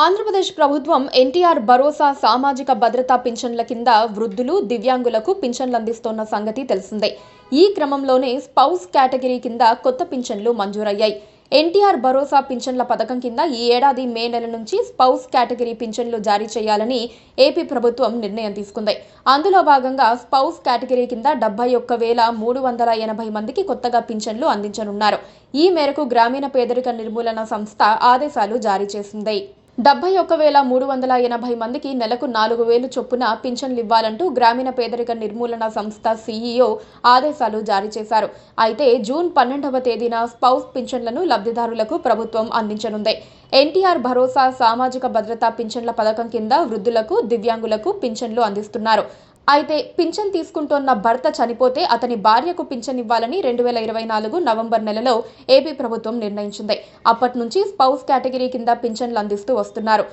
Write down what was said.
ఆంధ్రప్రదేశ్ ప్రభుత్వం ఎన్టీఆర్ భరోసా సామాజిక భద్రతా పింఛన్ల కింద వృద్ధులు, దివ్యాంగులకు పింఛన్లు అందిస్తోన్న సంగతి తెలిసిందే. ఈ క్రమంలోనే స్పౌస్ కేటగిరీ కింద కొత్త పింఛన్లు మంజూరయ్యాయి. ఎన్టీఆర్ భరోసా పింఛన్ల పథకం కింద ఈ ఏడాది మే నెల నుంచి స్పౌస్ కేటగిరీ పింఛన్లు జారీ చేయాలని ఏపీ ప్రభుత్వం నిర్ణయం తీసుకుంది. అందులో భాగంగా స్పౌస్ కేటగిరీ కింద 71,380 మందికి కొత్తగా పింఛన్లు అందించనున్నారు. ఈ మేరకు గ్రామీణ పేదరిక నిర్మూలన సంస్థ ఆదేశాలు జారీ చేసింది. 71,380 మందికి నెలకు 4,000 చొప్పున పింఛన్లు ఇవ్వాలంటూ గ్రామీణ పేదరిక నిర్మూలన సంస్థ సీఈఓ ఆదేశాలు జారీ చేశారు. అయితే జూన్ 12వ తేదీన స్పౌస్ పింఛన్లను లబ్ధిదారులకు ప్రభుత్వం అందించనుంది. ఎన్టీఆర్ భరోసా సామాజిక భద్రతా పింఛన్ల పథకం కింద వృద్ధులకు, దివ్యాంగులకు పింఛన్లు అందిస్తున్నారు. అయితే పింఛన్ తీసుకుంటోన్న భర్త చనిపోతే అతని భార్యకు పింఛన్ ఇవ్వాలని 2024 నవంబర్ నెలలో ఏపీ ప్రభుత్వం నిర్ణయించింది. అప్పటి నుంచి స్పౌస్ కేటగిరీ కింద పింఛన్లు అందిస్తూ వస్తున్నారు.